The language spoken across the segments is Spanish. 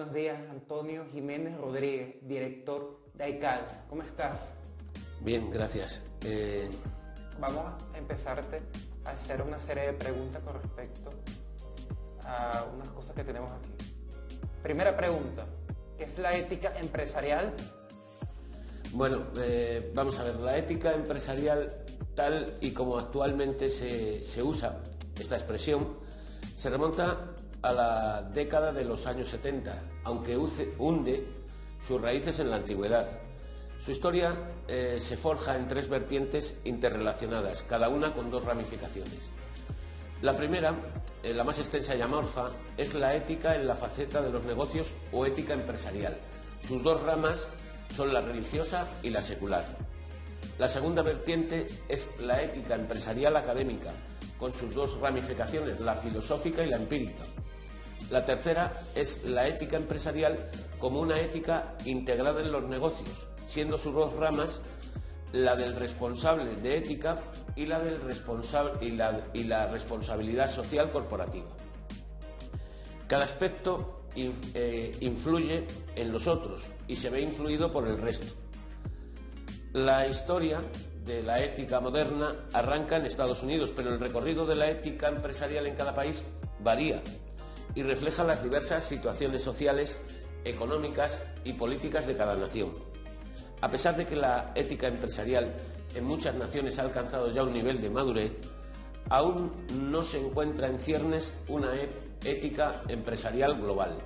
buenos días, Antonio Jiménez Rodríguez, director de AICAL. ¿Cómo estás? Bien, gracias. Vamos a empezarte a hacer una serie de preguntas con respecto a unas cosas que tenemos aquí. Primera pregunta, ¿qué es la ética empresarial? Bueno, vamos a ver, la ética empresarial, tal y como actualmente se usa esta expresión, se remonta a la década de los años 70, aunque hunde sus raíces en la antigüedad. Su historia se forja en tres vertientes interrelacionadas, cada una con dos ramificaciones. La primera, la más extensa y amorfa, es la ética en la faceta de los negocios o ética empresarial. Sus dos ramas son la religiosa y la secular. La segunda vertiente es la ética empresarial académica, con sus dos ramificaciones, la filosófica y la empírica. La tercera es la ética empresarial como una ética integrada en los negocios, siendo sus dos ramas la del responsable de ética y la del la responsabilidad social corporativa. Cada aspecto influye en los otros y se ve influido por el resto. La historia de la ética moderna arranca en Estados Unidos, pero el recorrido de la ética empresarial en cada país varía y refleja las diversas situaciones sociales, económicas y políticas de cada nación. A pesar de que la ética empresarial en muchas naciones ha alcanzado ya un nivel de madurez, aún no se encuentra en ciernes una ética empresarial global.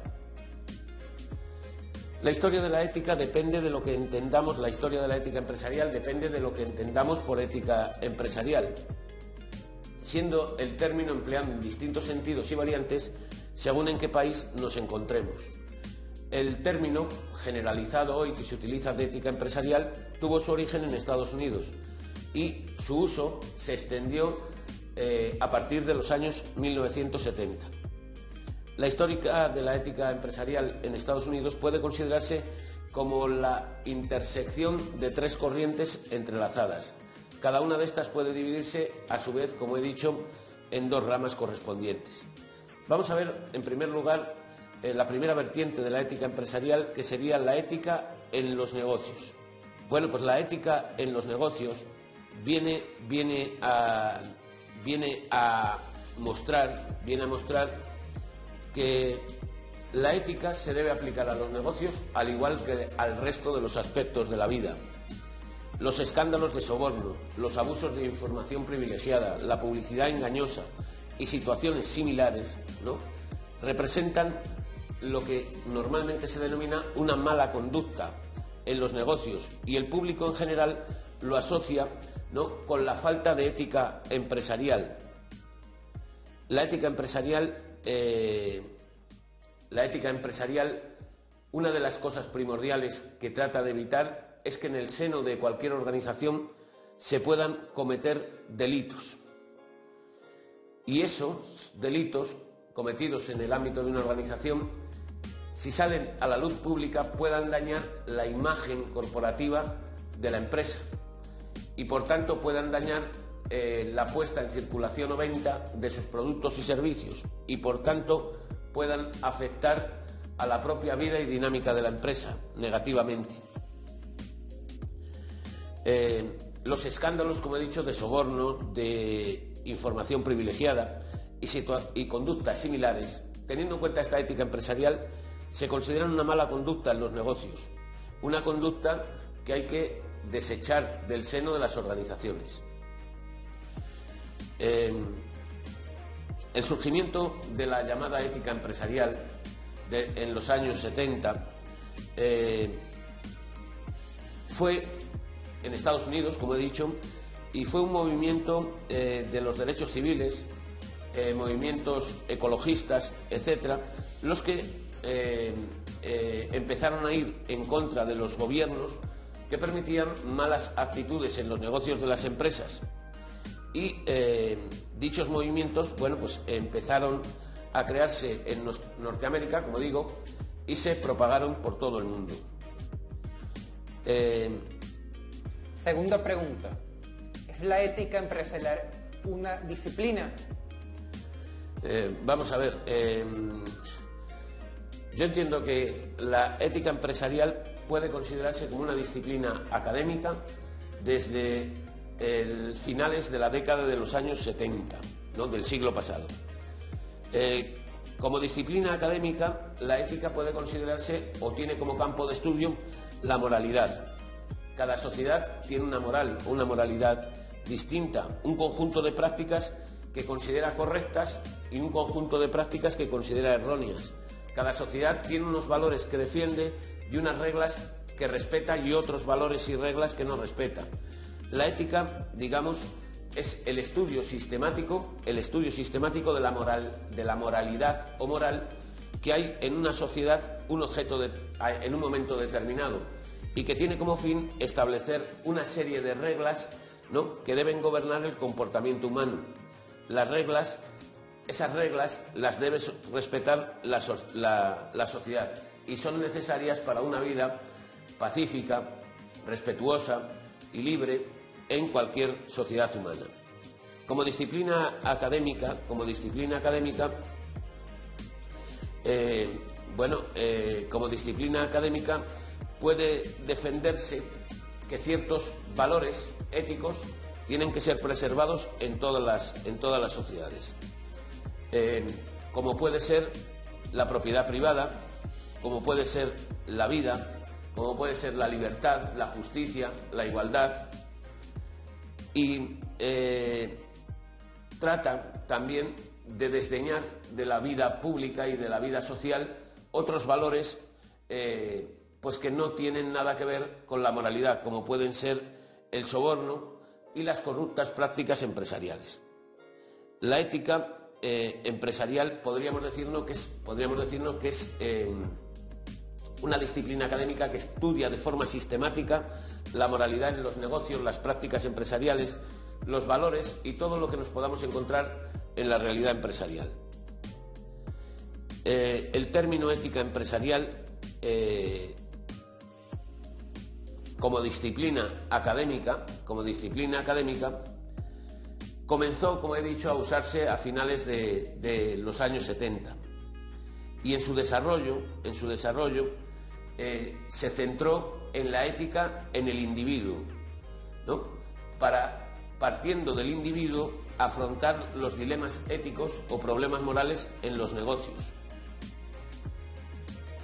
La historia de la ética depende de lo que entendamos, la historia de la ética empresarial depende de lo que entendamos por ética empresarial, siendo el término empleado en distintos sentidos y variantes según en qué país nos encontremos. El término generalizado hoy que se utiliza de ética empresarial tuvo su origen en Estados Unidos y su uso se extendió a partir de los años 1970. La histórica de la ética empresarial en Estados Unidos puede considerarse como la intersección de tres corrientes entrelazadas. Cada una de estas puede dividirse, a su vez, como he dicho, en dos ramas correspondientes. Vamos a ver, en primer lugar, la primera vertiente de la ética empresarial, que sería la ética en los negocios. Bueno, pues la ética en los negocios viene a mostrar que la ética se debe aplicar a los negocios al igual que al resto de los aspectos de la vida. Los escándalos de soborno, los abusos de información privilegiada, la publicidad engañosa y situaciones similares, ¿no?, representan lo que normalmente se denomina una mala conducta en los negocios, y el público en general lo asocia, ¿no?, con la falta de ética empresarial. La ética empresarial, una de las cosas primordiales que trata de evitar es que en el seno de cualquier organización se puedan cometer delitos. Y esos delitos cometidos en el ámbito de una organización, si salen a la luz pública, puedan dañar la imagen corporativa de la empresa y, por tanto, puedan dañar la puesta en circulación o venta de sus productos y servicios y, por tanto, puedan afectar a la propia vida y dinámica de la empresa negativamente. Los escándalos, como he dicho, de soborno, de información privilegiada y conductas similares, teniendo en cuenta esta ética empresarial, se consideran una mala conducta en los negocios, una conducta que hay que desechar del seno de las organizaciones. El surgimiento de la llamada ética empresarial en los años 70 fue en Estados Unidos, como he dicho, y fue un movimiento de los derechos civiles, movimientos ecologistas, etcétera, los que empezaron a ir en contra de los gobiernos que permitían malas actitudes en los negocios de las empresas. Y dichos movimientos, bueno, pues empezaron a crearse en Norteamérica, como digo, y se propagaron por todo el mundo. Segunda pregunta, ¿es la ética empresarial una disciplina? Vamos a ver, Yo entiendo que la ética empresarial puede considerarse como una disciplina académica desde finales de la década de los años 70, ¿no?, del siglo pasado. Como disciplina académica, la ética puede considerarse o tiene como campo de estudio la moralidad. Cada sociedad tiene una moral o una moralidad distinta, un conjunto de prácticas que considera correctas y un conjunto de prácticas que considera erróneas. Cada sociedad tiene unos valores que defiende y unas reglas que respeta y otros valores y reglas que no respeta. La ética, digamos, es el estudio sistemático de la moralidad o moral que hay en una sociedad, un objeto en un momento determinado, y que tiene como fin establecer una serie de reglas, ¿no?, que deben gobernar el comportamiento humano. Esas reglas las debe respetar la sociedad y son necesarias para una vida pacífica, respetuosa y libre en cualquier sociedad humana. Como disciplina académica, puede defenderse que ciertos valores éticos tienen que ser preservados en todas las sociedades, como puede ser la propiedad privada, como puede ser la vida, como puede ser la libertad, la justicia, la igualdad, y trata también de desdeñar de la vida pública y de la vida social otros valores pues que no tienen nada que ver con la moralidad, como pueden ser el soborno y las corruptas prácticas empresariales. La ética empresarial podríamos decirnos que es una disciplina académica que estudia de forma sistemática la moralidad en los negocios, las prácticas empresariales, los valores y todo lo que nos podamos encontrar en la realidad empresarial. El término ética empresarial como disciplina académica, comenzó, como he dicho, a usarse a finales de los años 70 y en su desarrollo se centró en la ética en el individuo, ¿no?, para, partiendo del individuo, afrontar los dilemas éticos o problemas morales en los negocios.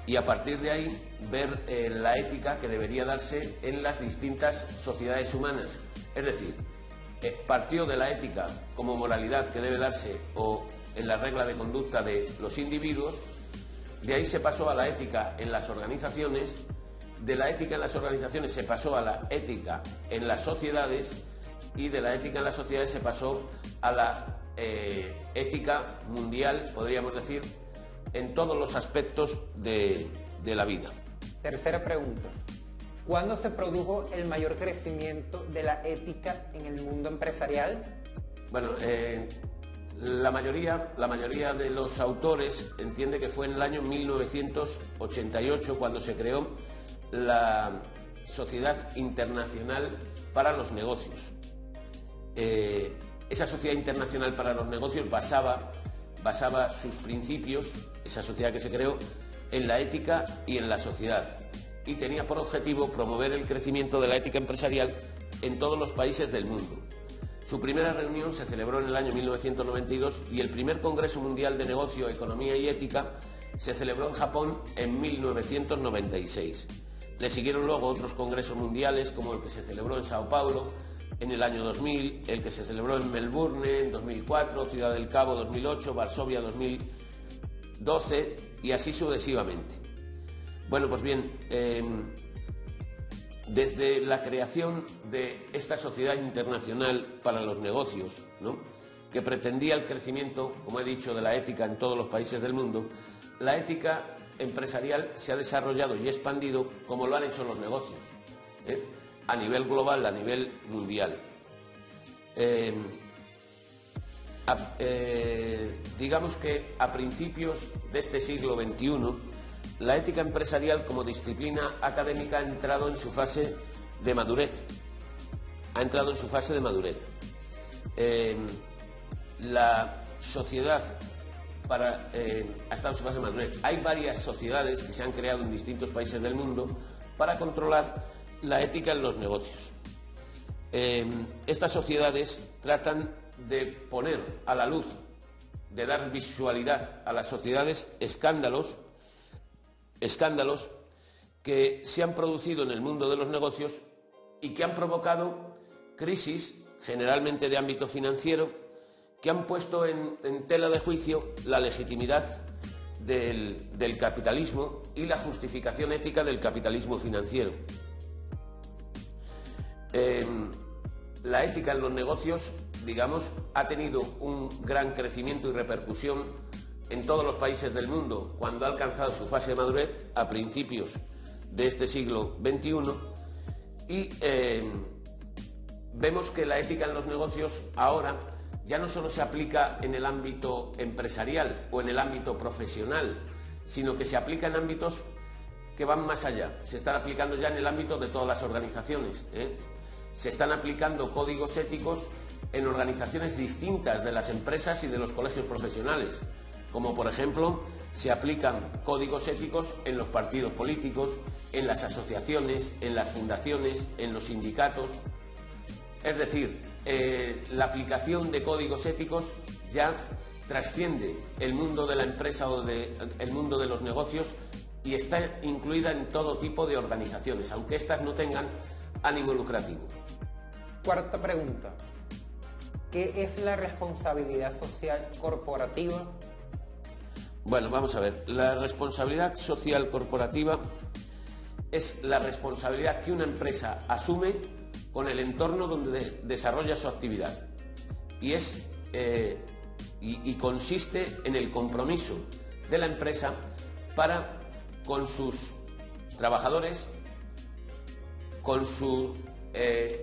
Y a partir de ahí ver la ética que debería darse en las distintas sociedades humanas. Es decir, partió de la ética como moralidad que debe darse o en la regla de conducta de los individuos, de ahí se pasó a la ética en las organizaciones, de la ética en las organizaciones se pasó a la ética en las sociedades y de la ética en las sociedades se pasó a la ética mundial, podríamos decir, en todos los aspectos de la vida. Tercera pregunta. ¿Cuándo se produjo el mayor crecimiento de la ética en el mundo empresarial? Bueno, la mayoría de los autores entiende que fue en el año 1988 cuando se creó la Sociedad Internacional para los Negocios. Esa Sociedad Internacional para los Negocios basaba sus principios, esa sociedad que se creó, en la ética y en la sociedad, y tenía por objetivo promover el crecimiento de la ética empresarial en todos los países del mundo. Su primera reunión se celebró en el año 1992 y el primer Congreso Mundial de Negocio, Economía y Ética se celebró en Japón en 1996. Le siguieron luego otros congresos mundiales como el que se celebró en Sao Paulo en el año 2000, el que se celebró en Melbourne en 2004, Ciudad del Cabo 2008, Varsovia 2012 y así sucesivamente. Bueno, pues bien, desde la creación de esta Sociedad Internacional para los Negocios, ¿no?, que pretendía el crecimiento, como he dicho, de la ética en todos los países del mundo, la ética empresarial se ha desarrollado y expandido como lo han hecho los negocios, a nivel global, a nivel mundial. Digamos que a principios de este siglo XXI, la ética empresarial como disciplina académica ha entrado en su fase de madurez. La sociedad ha estado en su fase de madurez. Hay varias sociedades que se han creado en distintos países del mundo para controlar la ética en los negocios. Estas sociedades tratan de poner a la luz, de dar visualidad a las sociedades, escándalos que se han producido en el mundo de los negocios y que han provocado crisis, generalmente de ámbito financiero, que han puesto en tela de juicio la legitimidad del capitalismo y la justificación ética del capitalismo financiero. La ética en los negocios, digamos, ha tenido un gran crecimiento y repercusión en todos los países del mundo cuando ha alcanzado su fase de madurez a principios de este siglo XXI y vemos que la ética en los negocios ahora ya no solo se aplica en el ámbito empresarial o en el ámbito profesional, sino que se aplica en ámbitos que van más allá. Se están aplicando ya en el ámbito de todas las organizaciones, Se están aplicando códigos éticos en organizaciones distintas de las empresas y de los colegios profesionales, como por ejemplo se aplican códigos éticos en los partidos políticos, en las asociaciones, en las fundaciones, en los sindicatos. Es decir, la aplicación de códigos éticos ya trasciende el mundo de la empresa o el mundo de los negocios y está incluida en todo tipo de organizaciones, aunque éstas no tengan ánimo lucrativo. Cuarta pregunta. ¿Qué es la responsabilidad social corporativa? Bueno, vamos a ver. La responsabilidad social corporativa es la responsabilidad que una empresa asume con el entorno donde desarrolla su actividad y consiste en el compromiso de la empresa para con sus trabajadores, con sus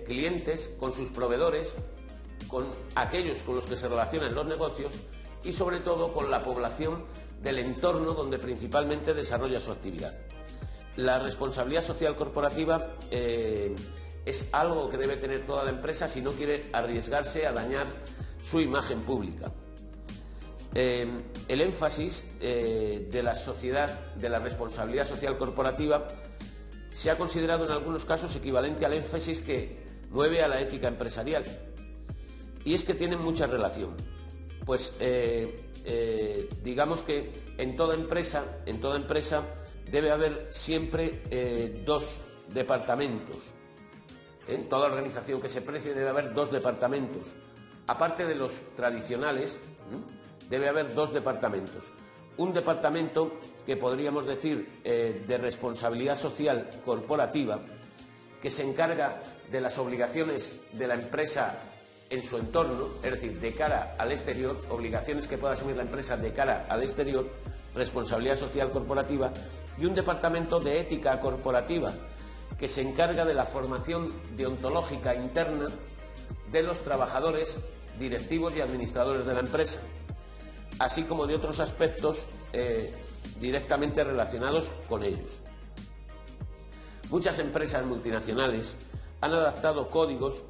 clientes, con sus proveedores, con aquellos con los que se relacionan los negocios y sobre todo con la población del entorno donde principalmente desarrolla su actividad. La responsabilidad social corporativa es algo que debe tener toda la empresa si no quiere arriesgarse a dañar su imagen pública. El énfasis de la sociedad, de la responsabilidad social corporativa, se ha considerado en algunos casos equivalente al énfasis que mueve a la ética empresarial. Y es que tienen mucha relación. Pues digamos que en toda empresa debe haber siempre dos departamentos. En toda organización que se precie debe haber dos departamentos. Aparte de los tradicionales, debe haber dos departamentos. Un departamento que podríamos decir de responsabilidad social corporativa, que se encarga de las obligaciones de la empresa en su entorno, es decir, de cara al exterior, obligaciones que pueda asumir la empresa de cara al exterior, responsabilidad social corporativa, y un departamento de ética corporativa, que se encarga de la formación deontológica interna de los trabajadores, directivos y administradores de la empresa, así como de otros aspectos directamente relacionados con ellos. Muchas empresas multinacionales han adaptado códigos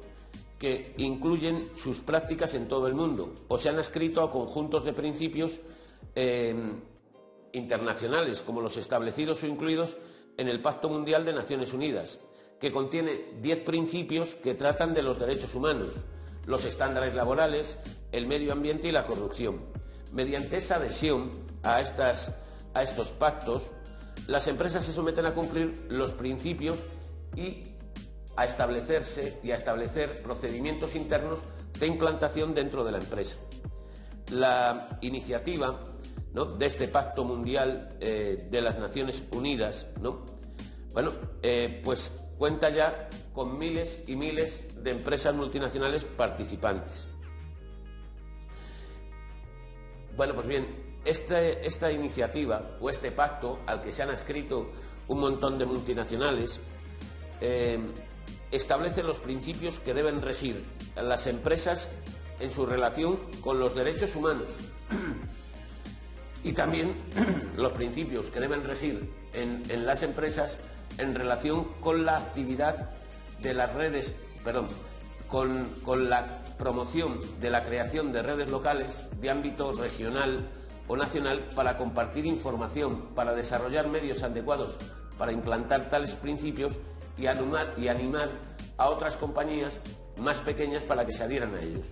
que incluyen sus prácticas en todo el mundo o se han adscrito a conjuntos de principios internacionales, como los establecidos o incluidos en el Pacto Mundial de Naciones Unidas, que contiene 10 principios que tratan de los derechos humanos, los estándares laborales, el medio ambiente y la corrupción. Mediante esa adhesión a estos pactos, las empresas se someten a cumplir los principios y a establecer procedimientos internos de implantación dentro de la empresa. La iniciativa, ¿no?, de este Pacto Mundial de las Naciones Unidas, ¿no?, pues cuenta ya con miles y miles de empresas multinacionales participantes. Bueno, pues bien, esta iniciativa o este pacto al que se han adscrito un montón de multinacionales establece los principios que deben regir a las empresas en su relación con los derechos humanos y también los principios que deben regir en las empresas en relación con la actividad de las redes, con la promoción de la creación de redes locales de ámbito regional o nacional para compartir información, para desarrollar medios adecuados para implantar tales principios y animar a otras compañías más pequeñas para que se adhieran a ellos.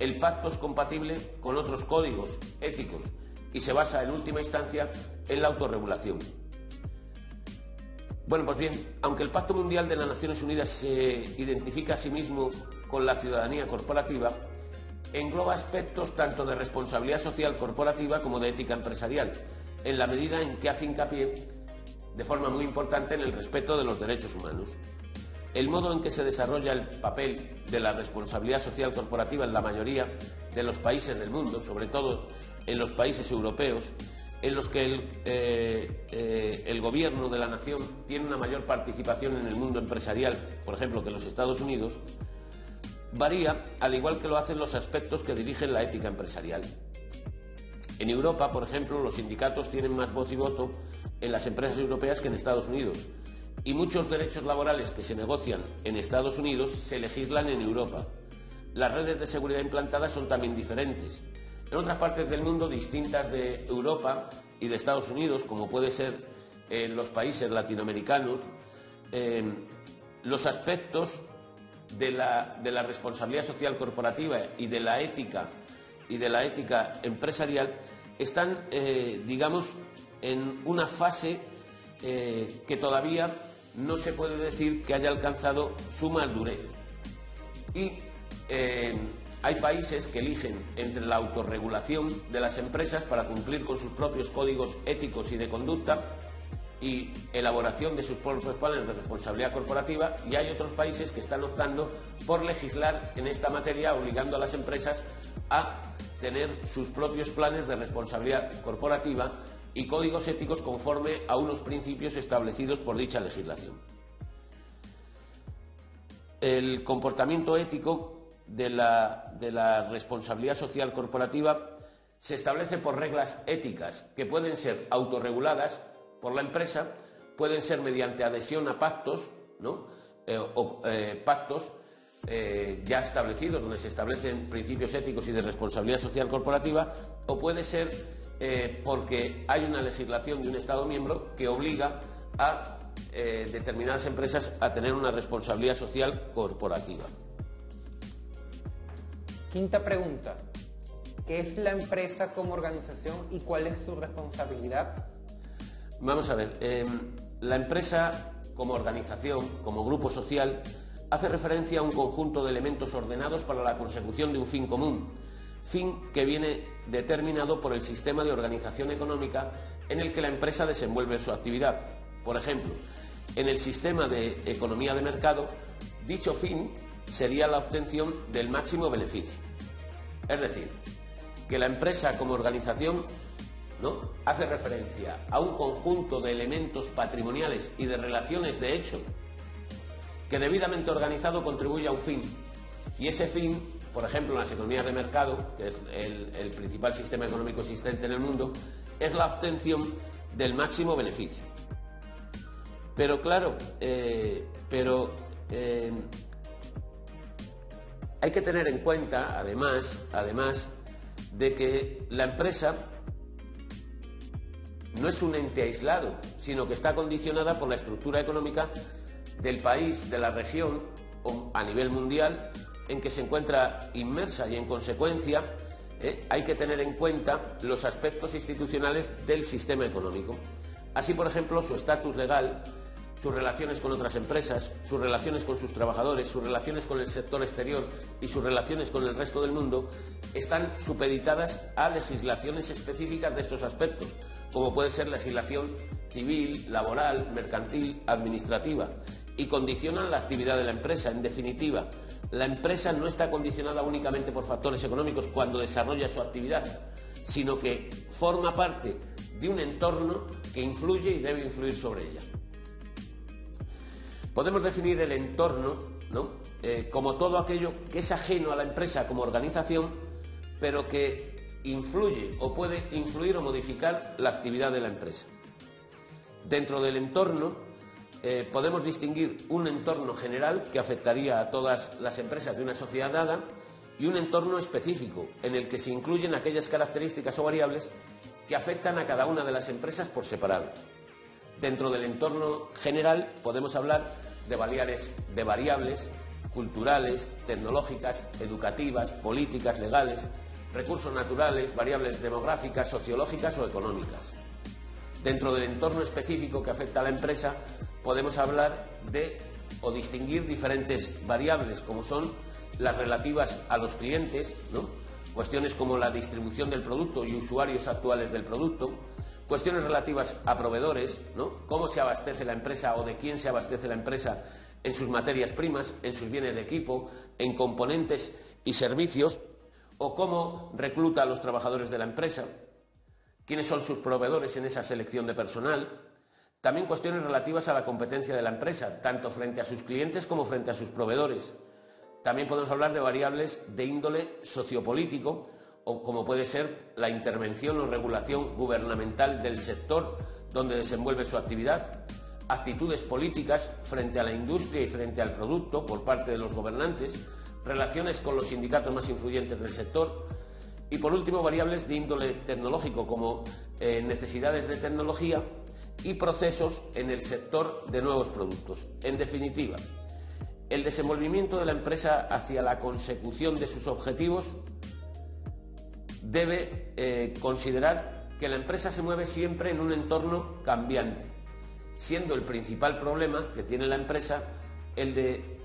El pacto es compatible con otros códigos éticos y se basa en última instancia en la autorregulación. Bueno, pues bien, aunque el Pacto Mundial de las Naciones Unidas se identifica a sí mismo con la ciudadanía corporativa, engloba aspectos tanto de responsabilidad social corporativa como de ética empresarial, en la medida en que hace hincapié de forma muy importante en el respeto de los derechos humanos. El modo en que se desarrolla el papel de la responsabilidad social corporativa en la mayoría de los países del mundo, sobre todo en los países europeos, en los que el gobierno de la nación tiene una mayor participación en el mundo empresarial, por ejemplo, que los Estados Unidos, varía, al igual que lo hacen los aspectos que dirigen la ética empresarial. En Europa, por ejemplo, los sindicatos tienen más voz y voto en las empresas europeas que en Estados Unidos, y muchos derechos laborales que se negocian en Estados Unidos se legislan en Europa. Las redes de seguridad implantadas son también diferentes. En otras partes del mundo, distintas de Europa y de Estados Unidos, como puede ser en los países latinoamericanos, los aspectos de la responsabilidad social corporativa y de la ética empresarial están, digamos, en una fase que todavía no se puede decir que haya alcanzado su madurez. Y hay países que eligen entre la autorregulación de las empresas para cumplir con sus propios códigos éticos y de conducta y elaboración de sus propios planes de responsabilidad corporativa, y hay otros países que están optando por legislar en esta materia, obligando a las empresas a tener sus propios planes de responsabilidad corporativa y códigos éticos conforme a unos principios establecidos por dicha legislación. El comportamiento ético de la responsabilidad social corporativa se establece por reglas éticas que pueden ser autorreguladas por la empresa, pueden ser mediante adhesión a pactos, ¿no? Pactos ya establecidos, donde se establecen principios éticos y de responsabilidad social corporativa, o puede ser porque hay una legislación de un Estado miembro que obliga a determinadas empresas a tener una responsabilidad social corporativa. Quinta pregunta. ¿Qué es la empresa como organización y cuál es su responsabilidad? Vamos a ver, la empresa como organización, como grupo social, hace referencia a un conjunto de elementos ordenados para la consecución de un fin común, fin que viene determinado por el sistema de organización económica en el que la empresa desenvuelve su actividad. Por ejemplo, en el sistema de economía de mercado, dicho fin sería la obtención del máximo beneficio. Es decir, que la empresa como organización, ¿no?, hace referencia a un conjunto de elementos patrimoniales y de relaciones de hecho que debidamente organizado contribuye a un fin. Y ese fin, por ejemplo, en las economías de mercado, que es el principal sistema económico existente en el mundo, es la obtención del máximo beneficio. Pero claro, hay que tener en cuenta, además, de que la empresa no es un ente aislado, sino que está condicionada por la estructura económica del país, de la región o a nivel mundial en que se encuentra inmersa, y en consecuencia hay que tener en cuenta los aspectos institucionales del sistema económico. Así, por ejemplo, su estatus legal, sus relaciones con otras empresas, sus relaciones con sus trabajadores, sus relaciones con el sector exterior y sus relaciones con el resto del mundo están supeditadas a legislaciones específicas de estos aspectos, como puede ser legislación civil, laboral, mercantil, administrativa, y condicionan la actividad de la empresa. En definitiva, la empresa no está condicionada únicamente por factores económicos cuando desarrolla su actividad, sino que forma parte de un entorno que influye y debe influir sobre ella. Podemos definir el entorno, ¿no?, como todo aquello que es ajeno a la empresa como organización, pero que influye o puede influir o modificar la actividad de la empresa. Dentro del entorno podemos distinguir un entorno general que afectaría a todas las empresas de una sociedad dada y un entorno específico en el que se incluyen aquellas características o variables que afectan a cada una de las empresas por separado. Dentro del entorno general podemos hablar de variables culturales, tecnológicas, educativas, políticas, legales, recursos naturales, variables demográficas, sociológicas o económicas. Dentro del entorno específico que afecta a la empresa podemos hablar de o distinguir diferentes variables, como son las relativas a los clientes, ¿no? Cuestiones como la distribución del producto y usuarios actuales del producto, cuestiones relativas a proveedores, ¿no? Cómo se abastece la empresa o de quién se abastece la empresa en sus materias primas, en sus bienes de equipo, en componentes y servicios, o cómo recluta a los trabajadores de la empresa, quiénes son sus proveedores en esa selección de personal. También cuestiones relativas a la competencia de la empresa, tanto frente a sus clientes como frente a sus proveedores. También podemos hablar de variables de índole sociopolítico, o como puede ser la intervención o regulación gubernamental del sector donde desenvuelve su actividad, actitudes políticas frente a la industria y frente al producto por parte de los gobernantes, relaciones con los sindicatos más influyentes del sector y, por último, variables de índole tecnológico como necesidades de tecnología y procesos en el sector de nuevos productos. En definitiva, el desenvolvimiento de la empresa hacia la consecución de sus objetivos debe considerar que la empresa se mueve siempre en un entorno cambiante, siendo el principal problema que tiene la empresa el de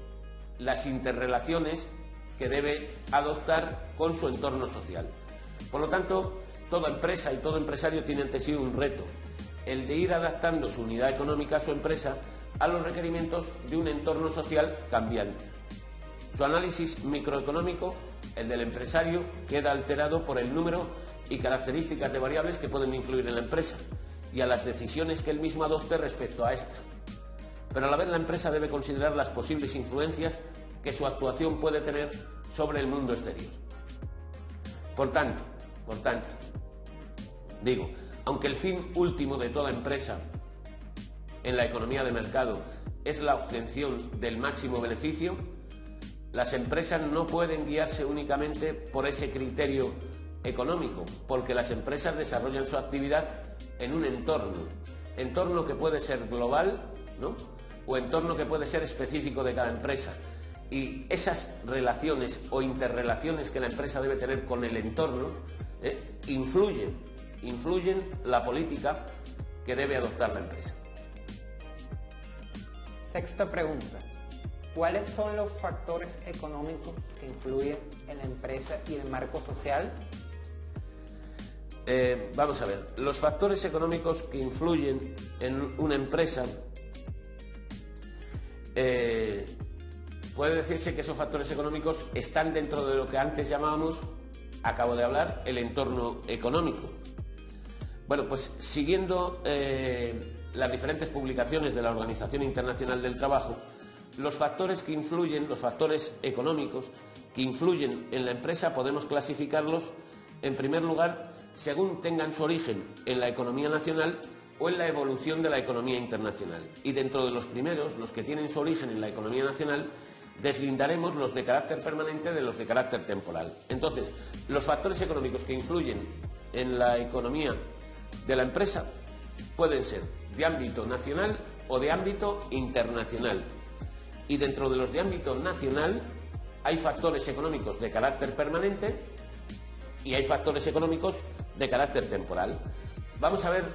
las interrelaciones que debe adoptar con su entorno social. Por lo tanto, toda empresa y todo empresario tiene ante sí un reto, el de ir adaptando su unidad económica, su empresa, a los requerimientos de un entorno social cambiante. Su análisis microeconómico, el del empresario, queda alterado por el número y características de variables que pueden influir en la empresa y a las decisiones que él mismo adopte respecto a esta. Pero a la vez la empresa debe considerar las posibles influencias que su actuación puede tener sobre el mundo exterior. Por tanto, digo, aunque el fin último de toda empresa en la economía de mercado es la obtención del máximo beneficio, las empresas no pueden guiarse únicamente por ese criterio económico, porque las empresas desarrollan su actividad en un entorno que puede ser global, ¿no? O entorno que puede ser específico de cada empresa. Y esas relaciones o interrelaciones que la empresa debe tener con el entorno influyen la política que debe adoptar la empresa. Sexta pregunta. ¿Cuáles son los factores económicos que influyen en la empresa y el marco social? Vamos a ver, los factores económicos que influyen en una empresa, puede decirse que esos factores económicos están dentro de lo que antes llamábamos, acabo de hablar, el entorno económico. Bueno, pues siguiendo las diferentes publicaciones de la Organización Internacional del Trabajo, los factores económicos que influyen en la empresa podemos clasificarlos, en primer lugar, según tengan su origen en la economía nacional o en la evolución de la economía internacional. Y dentro de los primeros, los que tienen su origen en la economía nacional, deslindaremos los de carácter permanente de los de carácter temporal. Entonces, los factores económicos que influyen en la economía de la empresa pueden ser de ámbito nacional o de ámbito internacional. Y dentro de los de ámbito nacional hay factores económicos de carácter permanente y hay factores económicos de carácter temporal. Vamos a ver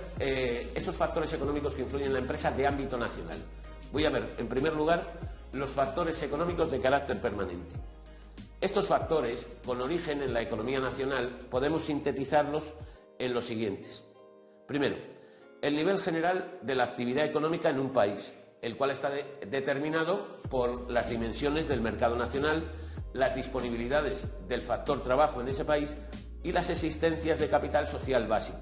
esos factores económicos que influyen en la empresa de ámbito nacional. Voy a ver, en primer lugar, los factores económicos de carácter permanente. Estos factores, con origen en la economía nacional, podemos sintetizarlos en los siguientes. Primero, el nivel general de la actividad económica en un país, el cual está determinado por las dimensiones del mercado nacional, las disponibilidades del factor trabajo en ese país y las existencias de capital social básico.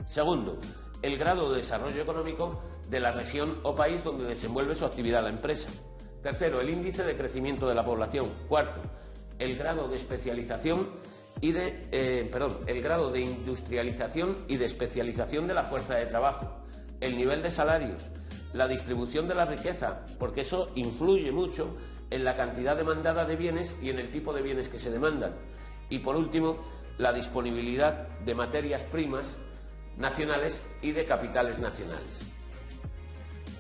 Segundo, el grado de desarrollo económico de la región o país donde desenvuelve su actividad la empresa. Tercero, el índice de crecimiento de la población. Cuarto, el grado de especialización el grado de industrialización y de especialización de la fuerza de trabajo, el nivel de salarios, la distribución de la riqueza, porque eso influye mucho en la cantidad demandada de bienes y en el tipo de bienes que se demandan. Y por último, la disponibilidad de materias primas nacionales y de capitales nacionales.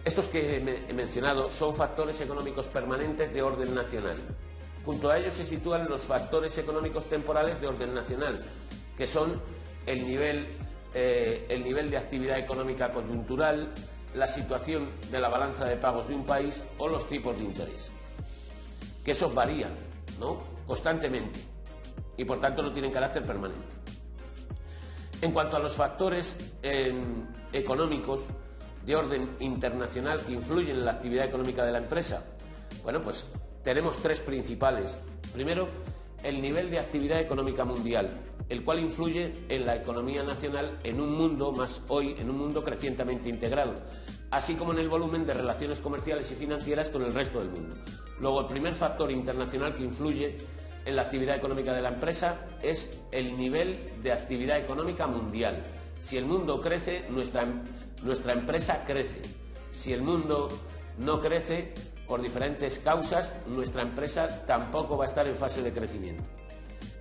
Estos que he mencionado son factores económicos permanentes de orden nacional. Junto a ellos se sitúan los factores económicos temporales de orden nacional, que son el nivel de actividad económica coyuntural, la situación de la balanza de pagos de un país o los tipos de interés, que esos varían, ¿no?, constantemente y por tanto no tienen carácter permanente. En cuanto a los factores económicos de orden internacional que influyen en la actividad económica de la empresa, bueno, pues tenemos tres principales. Primero, el nivel de actividad económica mundial, el cual influye en la economía nacional en un mundo, más hoy, en un mundo crecientemente integrado, así como en el volumen de relaciones comerciales y financieras con el resto del mundo. Luego, el primer factor internacional que influye en la actividad económica de la empresa es el nivel de actividad económica mundial. Si el mundo crece, nuestra empresa crece. Si el mundo no crece, por diferentes causas, nuestra empresa tampoco va a estar en fase de crecimiento.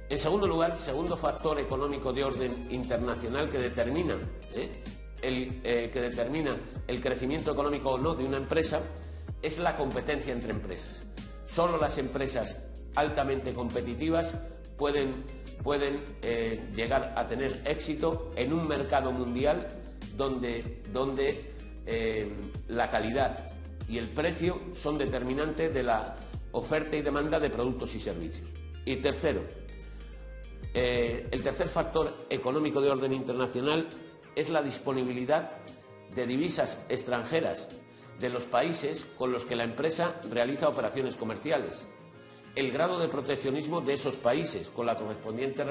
En segundo lugar, segundo factor económico de orden internacional que determina el crecimiento económico o no de una empresa es la competencia entre empresas. Solo las empresas altamente competitivas pueden llegar a tener éxito en un mercado mundial donde la calidad y el precio son determinantes de la oferta y demanda de productos y servicios. Y tercero, el tercer factor económico de orden internacional es la disponibilidad de divisas extranjeras de los países con los que la empresa realiza operaciones comerciales, el grado de proteccionismo de esos países con la correspondiente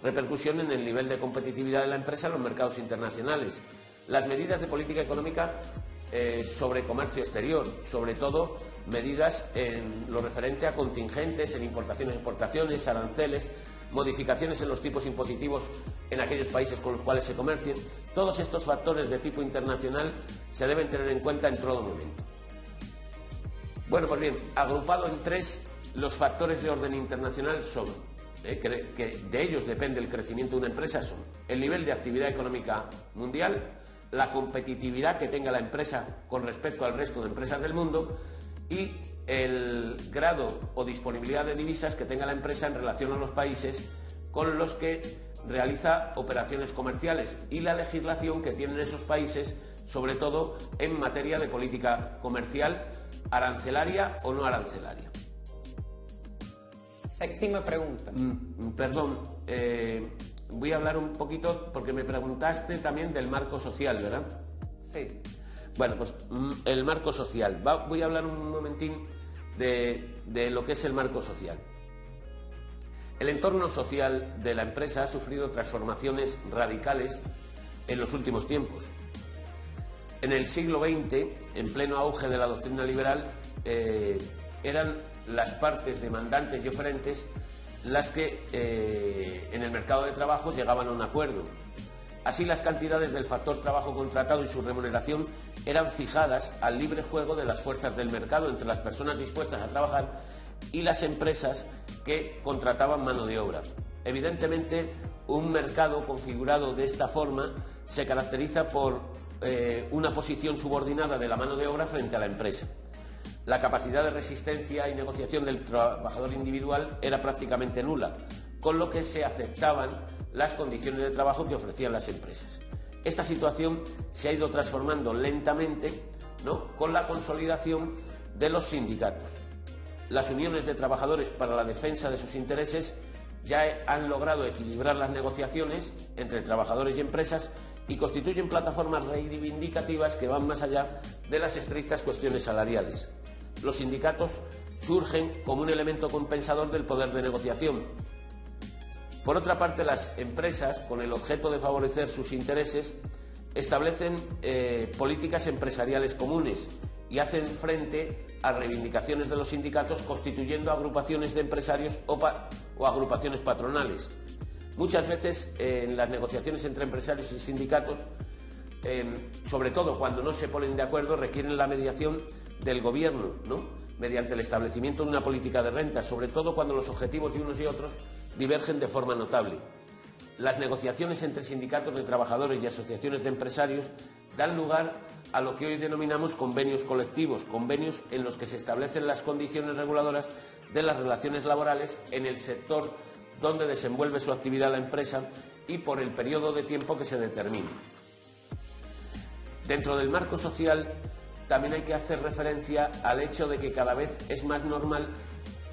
repercusión en el nivel de competitividad de la empresa en los mercados internacionales, las medidas de política económica sobre comercio exterior, sobre todo medidas en lo referente a contingentes, en importaciones, exportaciones, aranceles, modificaciones en los tipos impositivos en aquellos países con los cuales se comercien. Todos estos factores de tipo internacional se deben tener en cuenta en todo momento. Bueno, pues bien, agrupado en tres, los factores de orden internacional son, que de ellos depende el crecimiento de una empresa, son el nivel de actividad económica mundial, la competitividad que tenga la empresa con respecto al resto de empresas del mundo y el grado o disponibilidad de divisas que tenga la empresa en relación a los países con los que realiza operaciones comerciales y la legislación que tienen esos países, sobre todo en materia de política comercial, arancelaria o no arancelaria. Séptima pregunta. Perdón, voy a hablar un poquito porque me preguntaste también del marco social, ¿verdad? Sí. Bueno, pues el marco social. Voy a hablar un momentín de lo que es el marco social. El entorno social de la empresa ha sufrido transformaciones radicales en los últimos tiempos. En el siglo XX, en pleno auge de la doctrina liberal, eran las partes demandantes y oferentes las que en el mercado de trabajo llegaban a un acuerdo. Así, las cantidades del factor trabajo contratado y su remuneración eran fijadas al libre juego de las fuerzas del mercado entre las personas dispuestas a trabajar y las empresas que contrataban mano de obra. Evidentemente, un mercado configurado de esta forma se caracteriza por una posición subordinada de la mano de obra frente a la empresa. La capacidad de resistencia y negociación del trabajador individual era prácticamente nula, con lo que se aceptaban las condiciones de trabajo que ofrecían las empresas. Esta situación se ha ido transformando lentamente, ¿no?, con la consolidación de los sindicatos. Las uniones de trabajadores para la defensa de sus intereses ya han logrado equilibrar las negociaciones entre trabajadores y empresas y constituyen plataformas reivindicativas que van más allá de las estrictas cuestiones salariales. Los sindicatos surgen como un elemento compensador del poder de negociación. Por otra parte, las empresas, con el objeto de favorecer sus intereses, establecen políticas empresariales comunes y hacen frente a reivindicaciones de los sindicatos constituyendo agrupaciones de empresarios o agrupaciones patronales. Muchas veces en las negociaciones entre empresarios y sindicatos sobre todo cuando no se ponen de acuerdo, requieren la mediación del gobierno, ¿no?, mediante el establecimiento de una política de renta, sobre todo cuando los objetivos de unos y otros divergen de forma notable. Las negociaciones entre sindicatos de trabajadores y asociaciones de empresarios dan lugar a lo que hoy denominamos convenios colectivos, convenios en los que se establecen las condiciones reguladoras de las relaciones laborales en el sector donde desenvuelve su actividad la empresa y por el periodo de tiempo que se determine. Dentro del marco social también hay que hacer referencia al hecho de que cada vez es más normal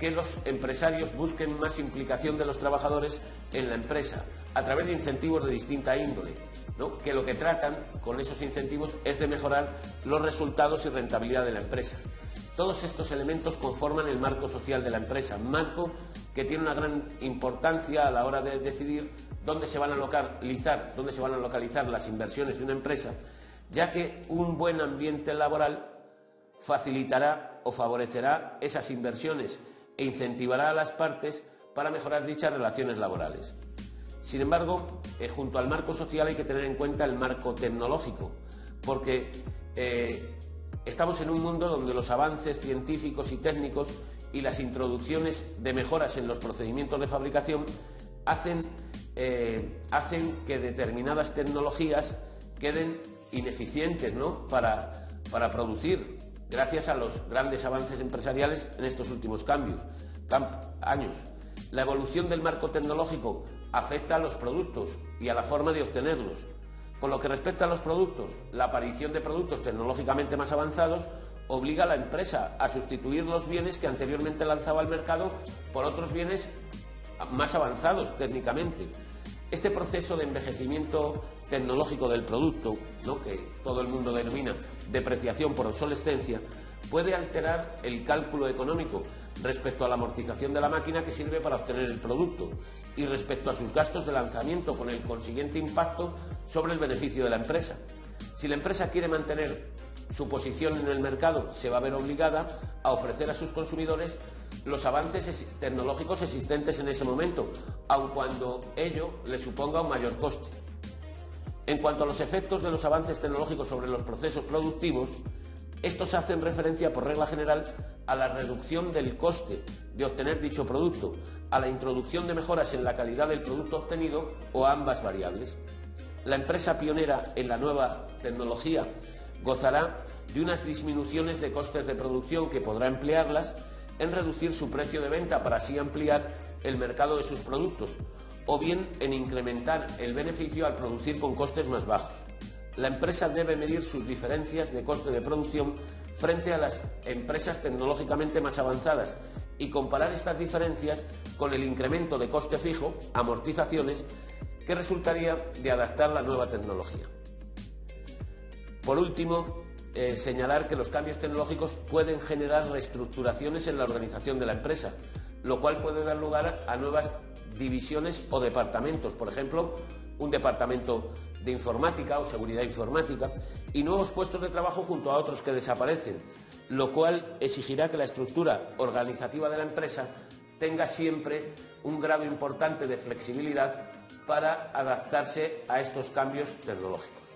que los empresarios busquen más implicación de los trabajadores en la empresa a través de incentivos de distinta índole, ¿no?, que lo que tratan con esos incentivos es de mejorar los resultados y rentabilidad de la empresa. Todos estos elementos conforman el marco social de la empresa, marco que tiene una gran importancia a la hora de decidir dónde se van a localizar las inversiones de una empresa, ya que un buen ambiente laboral facilitará o favorecerá esas inversiones e incentivará a las partes para mejorar dichas relaciones laborales. Sin embargo, junto al marco social hay que tener en cuenta el marco tecnológico, porque estamos en un mundo donde los avances científicos y técnicos y las introducciones de mejoras en los procedimientos de fabricación hacen que determinadas tecnologías queden ineficientes, ¿no?, para producir, gracias a los grandes avances empresariales en estos últimos años. La evolución del marco tecnológico afecta a los productos y a la forma de obtenerlos. Por lo que respecta a los productos, la aparición de productos tecnológicamente más avanzados obliga a la empresa a sustituir los bienes que anteriormente lanzaba al mercado por otros bienes más avanzados técnicamente. Este proceso de envejecimiento tecnológico del producto, ¿no?, que todo el mundo denomina depreciación por obsolescencia, puede alterar el cálculo económico respecto a la amortización de la máquina que sirve para obtener el producto y respecto a sus gastos de lanzamiento, con el consiguiente impacto sobre el beneficio de la empresa. Si la empresa quiere mantener su posición en el mercado, se va a ver obligada a ofrecer a sus consumidores los avances tecnológicos existentes en ese momento, aun cuando ello le suponga un mayor coste. En cuanto a los efectos de los avances tecnológicos sobre los procesos productivos, estos hacen referencia, por regla general, a la reducción del coste de obtener dicho producto, a la introducción de mejoras en la calidad del producto obtenido o a ambas variables. La empresa pionera en la nueva tecnología gozará de unas disminuciones de costes de producción que podrá emplearlas en reducir su precio de venta para así ampliar el mercado de sus productos, o bien en incrementar el beneficio al producir con costes más bajos. La empresa debe medir sus diferencias de coste de producción frente a las empresas tecnológicamente más avanzadas y comparar estas diferencias con el incremento de coste fijo, amortizaciones, que resultaría de adaptar la nueva tecnología. Por último, señalar que los cambios tecnológicos pueden generar reestructuraciones en la organización de la empresa, lo cual puede dar lugar a nuevas divisiones o departamentos, por ejemplo, un departamento de informática o seguridad informática, y nuevos puestos de trabajo junto a otros que desaparecen, lo cual exigirá que la estructura organizativa de la empresa tenga siempre un grado importante de flexibilidad para adaptarse a estos cambios tecnológicos.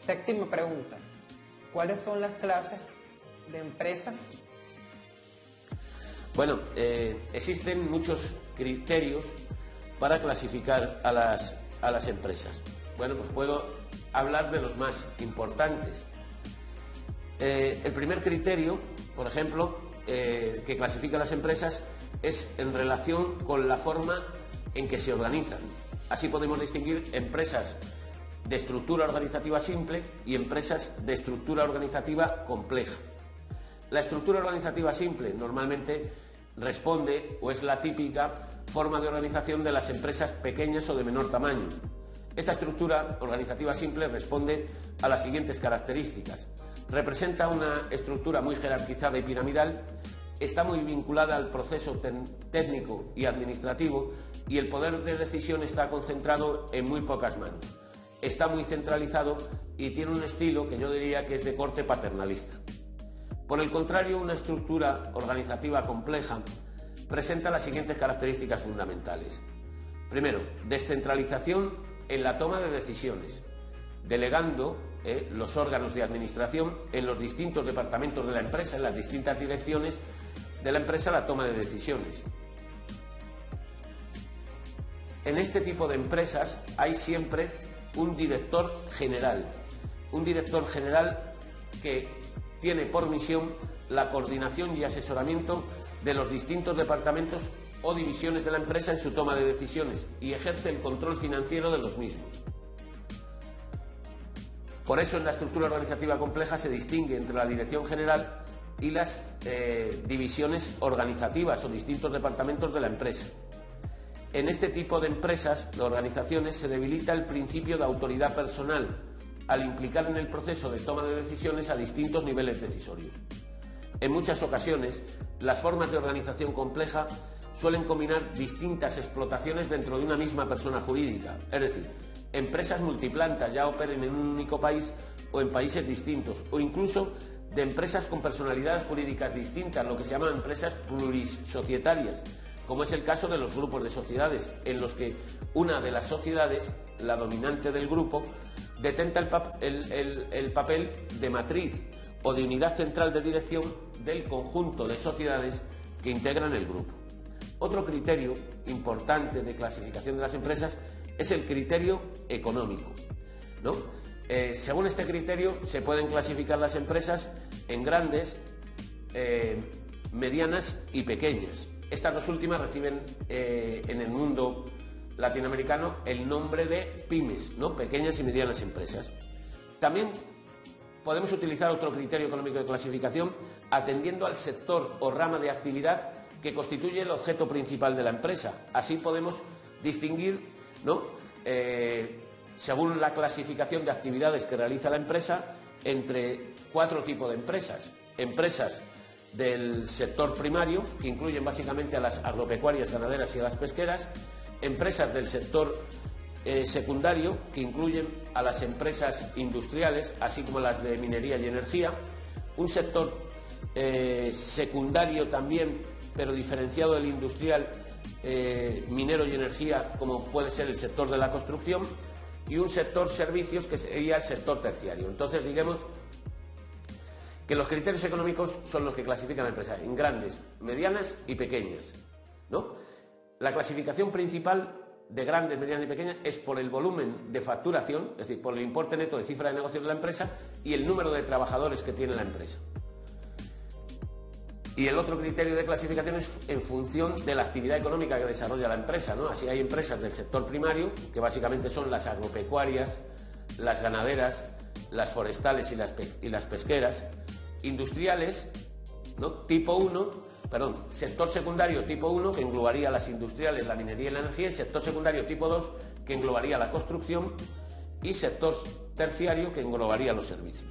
Séptima pregunta. ¿Cuáles son las clases de empresas? Bueno, existen muchos criterios para clasificar a las empresas. Bueno, pues puedo hablar de los más importantes. El primer criterio, por ejemplo, que clasifica a las empresas es en relación con la forma en que se organizan. Así podemos distinguir empresas de estructura organizativa simple y empresas de estructura organizativa compleja. La estructura organizativa simple normalmente responde o es la típica forma de organización de las empresas pequeñas o de menor tamaño. Esta estructura organizativa simple responde a las siguientes características. Representa una estructura muy jerarquizada y piramidal, está muy vinculada al proceso técnico y administrativo y el poder de decisión está concentrado en muy pocas manos. Está muy centralizado y tiene un estilo que yo diría que es de corte paternalista. Por el contrario, una estructura organizativa compleja presenta las siguientes características fundamentales. Primero, descentralización en la toma de decisiones. delegando los órganos de administración en los distintos departamentos de la empresa, en las distintas direcciones de la empresa, la toma de decisiones. En este tipo de empresas hay siempre un director general que tiene por misión la coordinación y asesoramiento de los distintos departamentos o divisiones de la empresa en su toma de decisiones y ejerce el control financiero de los mismos. Por eso, en la estructura organizativa compleja se distingue entre la dirección general y las divisiones organizativas o distintos departamentos de la empresa. En este tipo de empresas, de organizaciones, se debilita el principio de autoridad personal al implicar en el proceso de toma de decisiones a distintos niveles decisorios. En muchas ocasiones, las formas de organización compleja suelen combinar distintas explotaciones dentro de una misma persona jurídica, es decir, empresas multiplantas ya operen en un único país o en países distintos, o incluso de empresas con personalidades jurídicas distintas, lo que se llaman empresas plurisocietarias, como es el caso de los grupos de sociedades, en los que una de las sociedades, la dominante del grupo, detenta el papel de matriz o de unidad central de dirección del conjunto de sociedades que integran el grupo. Otro criterio importante de clasificación de las empresas es el criterio económico, ¿no? Según este criterio se pueden clasificar las empresas en grandes, medianas y pequeñas. Estas dos últimas reciben en el mundo latinoamericano el nombre de pymes, ¿no? Pequeñas y medianas empresas. También podemos utilizar otro criterio económico de clasificación atendiendo al sector o rama de actividad que constituye el objeto principal de la empresa. Así podemos distinguir, ¿no?, según la clasificación de actividades que realiza la empresa, entre 4 tipos de empresas. Empresas del sector primario, que incluyen básicamente a las agropecuarias, ganaderas y a las pesqueras. Empresas del sector secundario, que incluyen a las empresas industriales, así como las de minería y energía. Un sector secundario también, pero diferenciado del industrial, minero y energía, como puede ser el sector de la construcción, y un sector servicios, que sería el sector terciario. Entonces, digamos que los criterios económicos son los que clasifican la empresa en grandes, medianas y pequeñas, ¿no? La clasificación principal de grandes, medianas y pequeñas es por el volumen de facturación, es decir, por el importe neto de cifra de negocios de la empresa y el número de trabajadores que tiene la empresa. Y el otro criterio de clasificación es en función de la actividad económica que desarrolla la empresa, ¿no? Así hay empresas del sector primario, que básicamente son las agropecuarias, las ganaderas, las forestales y las pesqueras, industriales, ¿no?, sector secundario tipo 1, que englobaría las industriales, la minería y la energía, y sector secundario tipo 2, que englobaría la construcción, y sector terciario, que englobaría los servicios.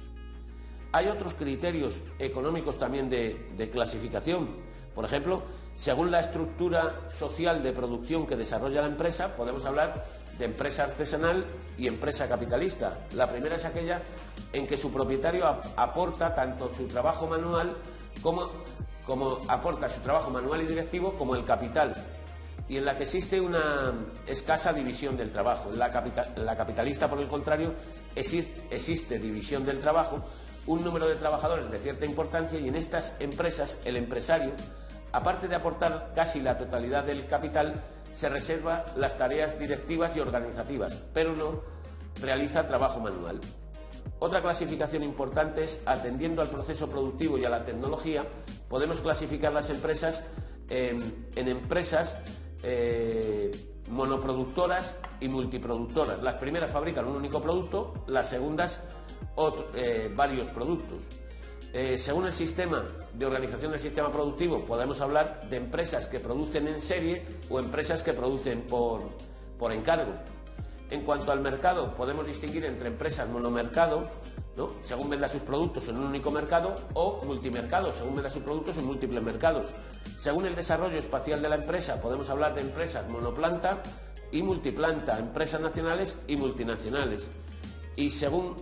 Hay otros criterios económicos también de clasificación. Por ejemplo, según la estructura social de producción que desarrolla la empresa, podemos hablar de empresa artesanal y empresa capitalista. La primera es aquella en que su propietario aporta tanto su trabajo manual como aporta su trabajo manual y directivo como el capital, y en la que existe una escasa división del trabajo. En la capitalista, por el contrario, existe división del trabajo, un número de trabajadores de cierta importancia, y en estas empresas el empresario, aparte de aportar casi la totalidad del capital, se reserva las tareas directivas y organizativas, pero no realiza trabajo manual. Otra clasificación importante es, atendiendo al proceso productivo y a la tecnología, podemos clasificar las empresas en empresas monoproductoras y multiproductoras. Las primeras fabrican un único producto, las segundas varios productos. Según el sistema de organización del sistema productivo, podemos hablar de empresas que producen en serie o empresas que producen por encargo. En cuanto al mercado, podemos distinguir entre empresas monomercado, ¿no?, según venda sus productos en un único mercado, o multimercado, según venda sus productos en múltiples mercados. Según el desarrollo espacial de la empresa, podemos hablar de empresas monoplanta y multiplanta, empresas nacionales y multinacionales. Y según